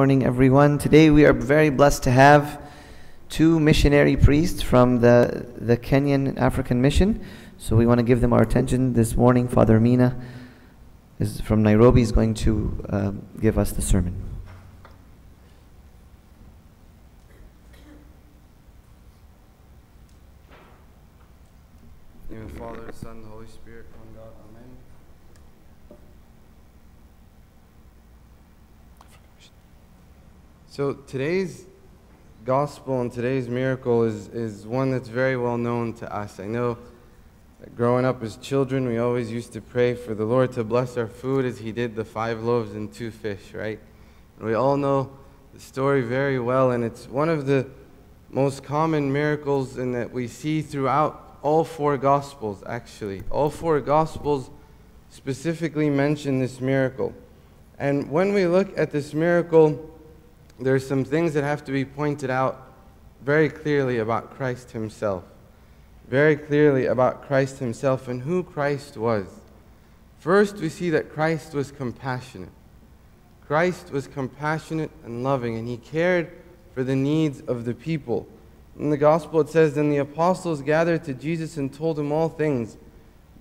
morning, everyone. Today we are very blessed to have two missionary priests from the Kenyan African Mission. So we want to give them our attention this morning. Father Mina is from Nairobi, is going to give us the sermon. In the name of the Father, the Son, and the Holy Spirit, one God, Amen. So today's gospel and today's miracle is one that's very well known to us. I know that growing up as children, we always used to pray for the Lord to bless our food as He did the 5 loaves and 2 fish, right? And we all know the story very well, and it's one of the most common miracles in that we see throughout all 4 Gospels, actually. All 4 Gospels specifically mention this miracle. And when we look at this miracle, there's some things that have to be pointed out very clearly about Christ Himself. Very clearly about Christ Himself and who Christ was. First, we see that Christ was compassionate. Christ was compassionate and loving, and He cared for the needs of the people. In the Gospel it says, "Then the apostles gathered to Jesus and told Him all things,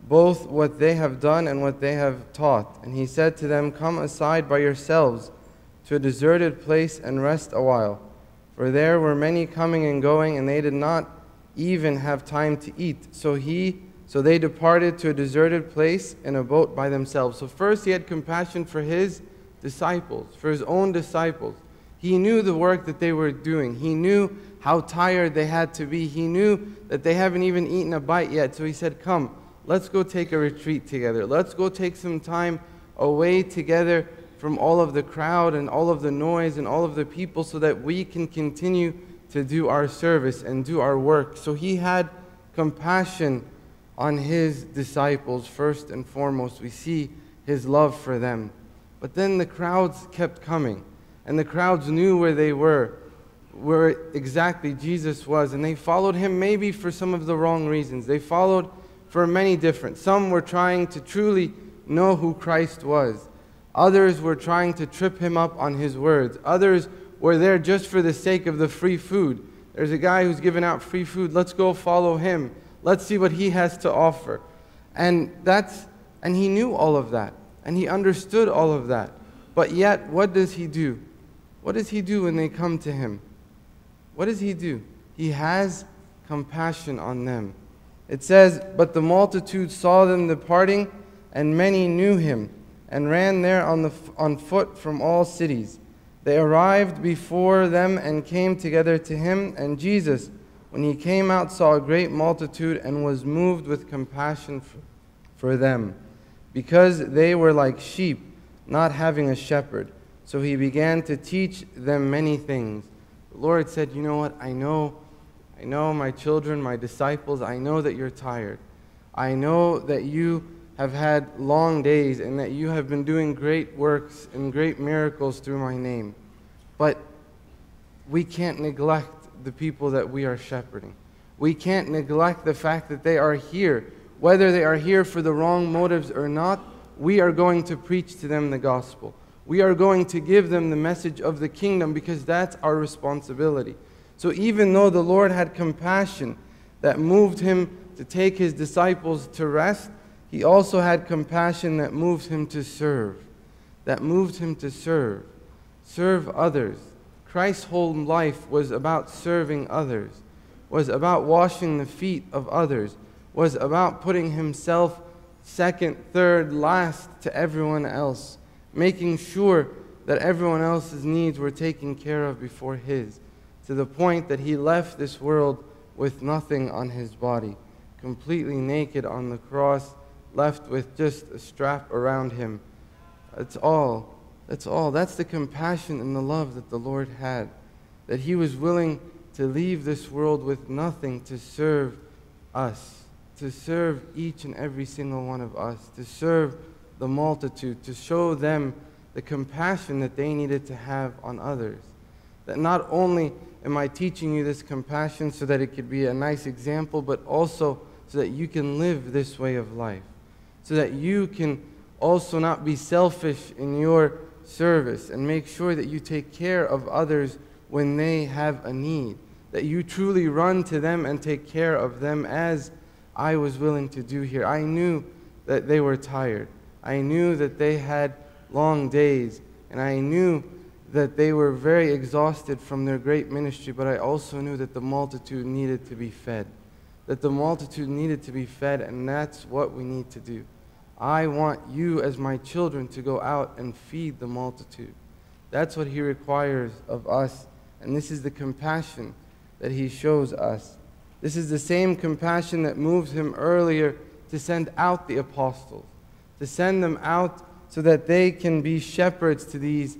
both what they have done and what they have taught. And He said to them, 'Come aside by yourselves to a deserted place and rest a while. For there were many coming and going, and they did not even have time to eat.' So they departed to a deserted place in a boat by themselves." So first He had compassion for His disciples, for His own disciples. He knew the work that they were doing. He knew how tired they had to be. He knew that they haven't even eaten a bite yet. So He said, "Come, let's go take a retreat together. Let's go take some time away together from all of the crowd and all of the noise and all of the people so that we can continue to do our service and do our work." So He had compassion on His disciples first and foremost. We see His love for them. But then the crowds kept coming, and the crowds knew where they were, where exactly Jesus was, and they followed Him maybe for some of the wrong reasons. They followed for many different. Some were trying to truly know who Christ was. Others were trying to trip Him up on His words. Others were there just for the sake of the free food. There's a guy who's giving out free food. Let's go follow him. Let's see what he has to offer. And He knew all of that. And He understood all of that. But yet, what does He do? What does He do when they come to Him? What does He do? He has compassion on them. It says, "But the multitude saw them departing, and many knew Him, and ran there on foot from all cities. They arrived before them and came together to Him, and Jesus, when He came out, saw a great multitude and was moved with compassion for them, because they were like sheep, not having a shepherd. So He began to teach them many things." The Lord said, "You know what? I know my children, my disciples, I know that you're tired. I know that you have had long days and that you have been doing great works and great miracles through my name. But we can't neglect the people that we are shepherding. We can't neglect the fact that they are here. Whether they are here for the wrong motives or not, we are going to preach to them the gospel. We are going to give them the message of the kingdom because that's our responsibility." So even though the Lord had compassion that moved Him to take His disciples to rest, He also had compassion that moved Him to serve. That moved Him to serve. Serve others. Christ's whole life was about serving others, was about washing the feet of others, was about putting Himself second, third, last to everyone else, making sure that everyone else's needs were taken care of before His, to the point that He left this world with nothing on His body, completely naked on the cross, left with just a strap around Him. That's all. That's all. That's the compassion and the love that the Lord had, that He was willing to leave this world with nothing to serve us, to serve each and every single one of us, to serve the multitude, to show them the compassion that they needed to have on others. That not only am I teaching you this compassion so that it could be a nice example, but also so that you can live this way of life, so that you can also not be selfish in your service and make sure that you take care of others when they have a need, that you truly run to them and take care of them as I was willing to do here. I knew that they were tired. I knew that they had long days, and I knew that they were very exhausted from their great ministry, but I also knew that the multitude needed to be fed. That the multitude needed to be fed, and that's what we need to do. I want you as my children to go out and feed the multitude. That's what He requires of us, and this is the compassion that He shows us. This is the same compassion that moved Him earlier to send out the apostles, to send them out so that they can be shepherds to these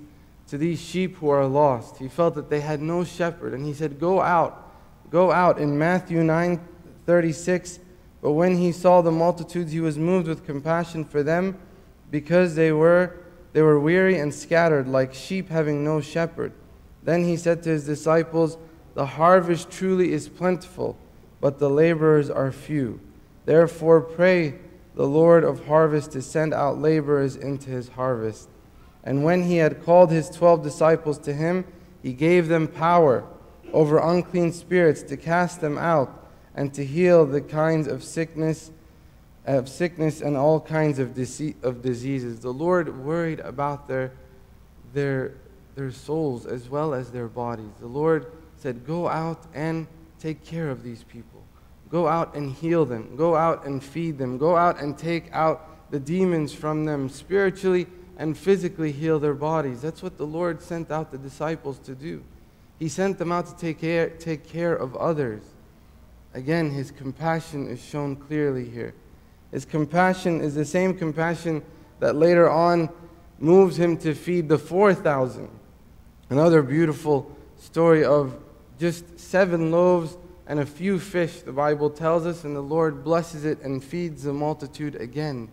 sheep who are lost. He felt that they had no shepherd, and He said, go out in Matthew 9:36. But when He saw the multitudes, He was moved with compassion for them, because they were weary and scattered, like sheep having no shepherd. Then He said to His disciples, the harvest truly is plentiful, but the laborers are few. Therefore pray the Lord of harvest to send out laborers into His harvest. And when He had called His 12 disciples to Him, He gave them power over unclean spirits to cast them out, and to heal the kinds of sickness and all kinds of diseases. The Lord worried about their souls as well as their bodies. The Lord said, go out and take care of these people. Go out and heal them. Go out and feed them. Go out and take out the demons from them, spiritually and physically heal their bodies. That's what the Lord sent out the disciples to do. He sent them out to take care of others. Again, His compassion is shown clearly here. His compassion is the same compassion that later on moves Him to feed the 4,000. Another beautiful story of just 7 loaves and a few fish, the Bible tells us, and the Lord blesses it and feeds the multitude again.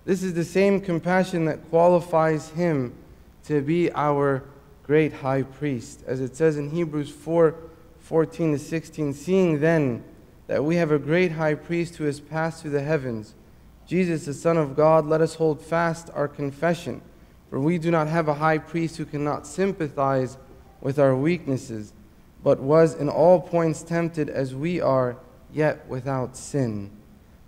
This is the same compassion that qualifies Him to be our great high priest. As it says in Hebrews 4:14-16, seeing then that we have a great high priest who has passed through the heavens, Jesus the Son of God, let us hold fast our confession. For we do not have a high priest who cannot sympathize with our weaknesses, but was in all points tempted as we are, yet without sin.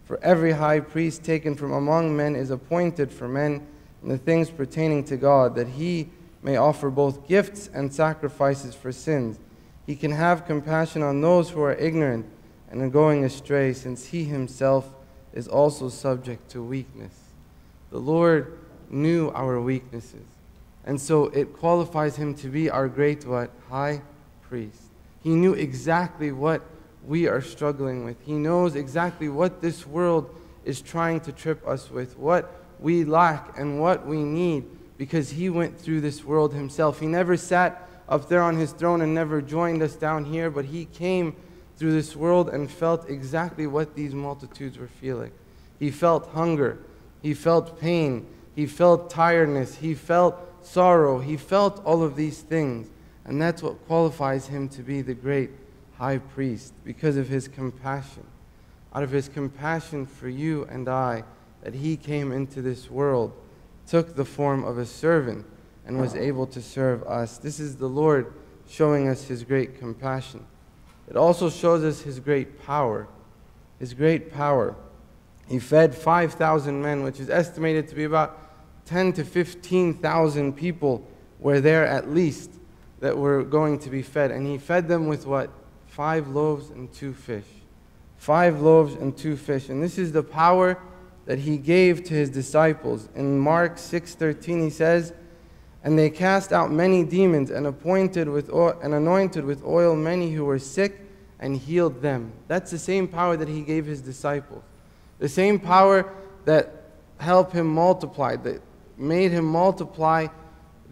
For every high priest taken from among men is appointed for men in the things pertaining to God, that He may offer both gifts and sacrifices for sins. He can have compassion on those who are ignorant and are going astray, since He Himself is also subject to weakness. The Lord knew our weaknesses, and so it qualifies Him to be our great high priest. He knew exactly what we are struggling with. He knows exactly what this world is trying to trip us with, what we lack and what we need, because He went through this world Himself. He never sat up there on His throne and never joined us down here, but He came through this world and felt exactly what these multitudes were feeling. He felt hunger. He felt pain. He felt tiredness. He felt sorrow. He felt all of these things. And that's what qualifies Him to be the great high priest, because of His compassion. Out of His compassion for you and I, that He came into this world, took the form of a servant, and was able to serve us. This is the Lord showing us His great compassion. It also shows us His great power. His great power. He fed 5,000 men, which is estimated to be about 10 to 15,000 people were there at least that were going to be fed. And He fed them with what? 5 loaves and 2 fish. 5 loaves and 2 fish. And this is the power that He gave to His disciples. In Mark 6:13 He says, and they cast out many demons and anointed with oil many who were sick and healed them. That's the same power that He gave His disciples. The same power that helped Him multiply, that made Him multiply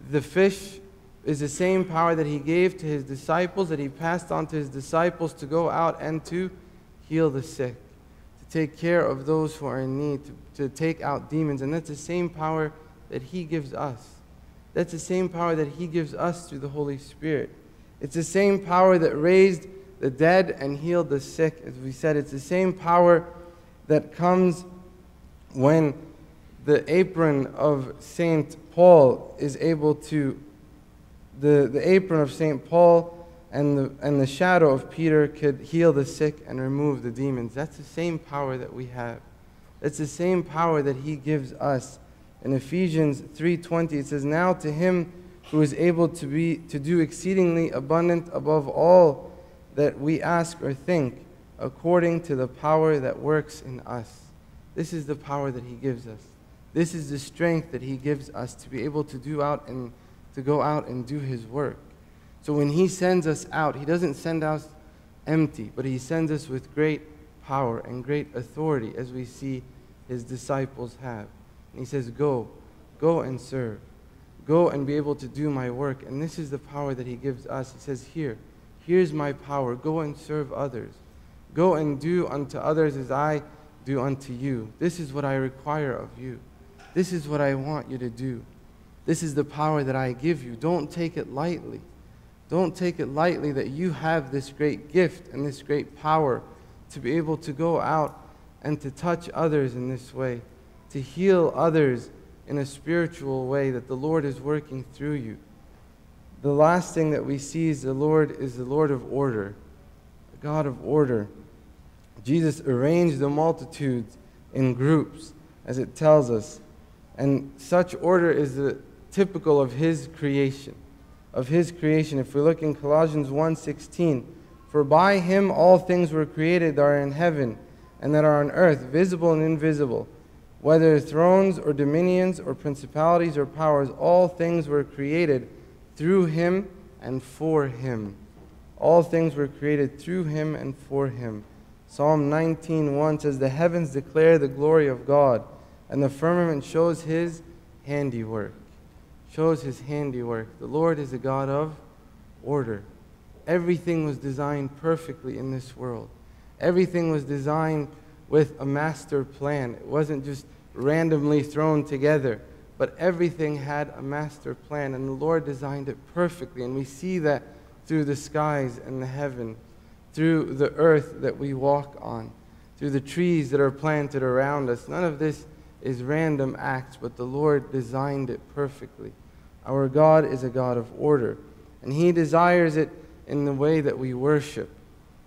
the fish, is the same power that He gave to His disciples, that He passed on to His disciples to go out and to heal the sick, to take care of those who are in need, to take out demons. And that's the same power that He gives us. That's the same power that He gives us through the Holy Spirit. It's the same power that raised the dead and healed the sick. As we said, it's the same power that comes when the apron of St. Paul is able to, the apron of St. Paul and the shadow of Peter could heal the sick and remove the demons. That's the same power that we have. It's the same power that he gives us. In Ephesians 3:20 it says, "Now to him who is able to do exceedingly abundant above all that we ask or think, according to the power that works in us." This is the power that he gives us. This is the strength that he gives us to be able to go out and do his work. So when he sends us out, he doesn't send us empty, but he sends us with great power and great authority, as we see his disciples have. And he says, go and serve. Go and be able to do my work. And this is the power that he gives us. He says, here's my power. Go and serve others. Go and do unto others as I do unto you. This is what I require of you. This is what I want you to do. This is the power that I give you. Don't take it lightly. Don't take it lightly that you have this great gift and this great power to be able to go out and to touch others in this way, to heal others in a spiritual way, that the Lord is working through you. The last thing that we see is the Lord of order, a God of order. Jesus arranged the multitudes in groups, as it tells us, and such order is typical of his creation. If we look in Colossians 1:16, "For by him all things were created that are in heaven and that are on earth, visible and invisible, whether thrones or dominions or principalities or powers, all things were created through him and for him." All things were created through him and for him. Psalm 19:1 says, "The heavens declare the glory of God, and the firmament shows his handiwork." Shows his handiwork. The Lord is a God of order. Everything was designed perfectly in this world. Everything was designed with a master plan. It wasn't just randomly thrown together, but everything had a master plan, and the Lord designed it perfectly. And we see that through the skies and the heaven, through the earth that we walk on, through the trees that are planted around us. None of this is random acts, but the Lord designed it perfectly. Our God is a God of order, and he desires it in the way that we worship.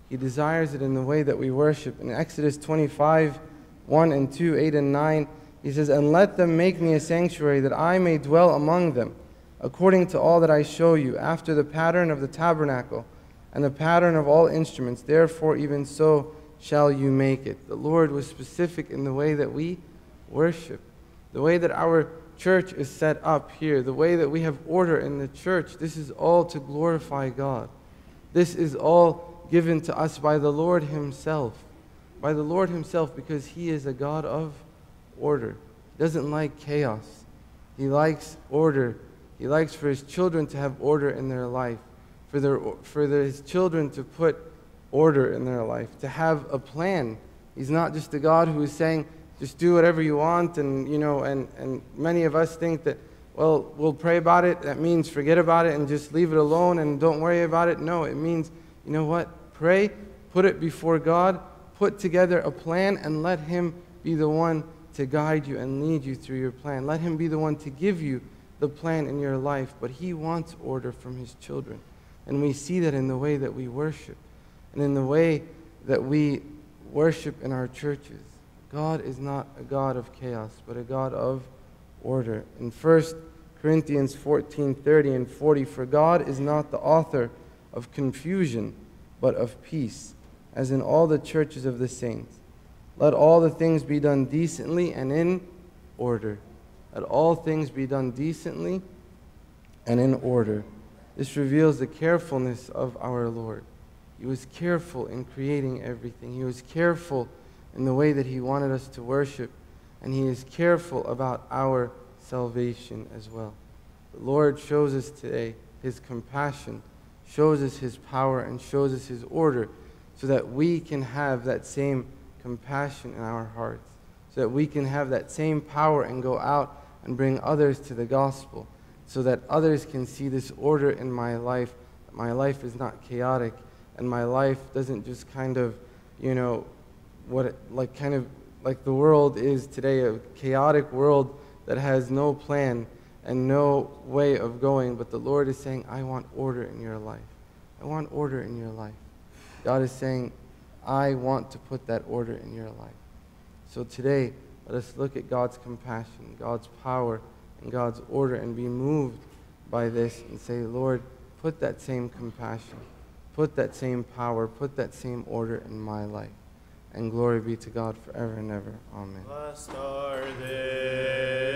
He desires it in the way that we worship. In Exodus 25:1 and 2, 8 and 9, he says, "And let them make me a sanctuary, that I may dwell among them, according to all that I show you, after the pattern of the tabernacle, and the pattern of all instruments. Therefore even so shall you make it." The Lord was specific in the way that we worship, the way that our church is set up here, the way that we have order in the church. This is all to glorify God. This is all given to us by the Lord himself. By the Lord himself, because he is a God of order. He doesn't like chaos. He likes order. He likes for his children to have order in their life, for his children to put order in their life, to have a plan. He's not just a God who is saying, just do whatever you want, and many of us think that, well, we'll pray about it. That means forget about it and just leave it alone and don't worry about it. No, it means, you know what? Pray, put it before God, put together a plan, and let him be the one to guide you and lead you through your plan. Let him be the one to give you the plan in your life. But he wants order from his children. And we see that in the way that we worship and in the way that we worship in our churches. God is not a God of chaos, but a God of order. In 1 Corinthians 14:30 and 40, "For God is not the author of confusion, but of peace, as in all the churches of the saints. Let all the things be done decently and in order." Let all things be done decently and in order. This reveals the carefulness of our Lord. He was careful in creating everything. He was careful in the way that he wanted us to worship, and he is careful about our salvation as well. The Lord shows us today his compassion, shows us his power, and shows us his order, so that we can have that same compassion in our hearts, so that we can have that same power and go out and bring others to the gospel, so that others can see this order in my life. My life is not chaotic, and my life doesn't just kind of, like the world is today, a chaotic world that has no plan and no way of going. But the Lord is saying, I want order in your life. I want order in your life. God is saying, I want to put that order in your life. So today, let us look at God's compassion, God's power, and God's order, and be moved by this and say, Lord, put that same compassion, put that same power, put that same order in my life. And glory be to God forever and ever. Amen. Blessed are they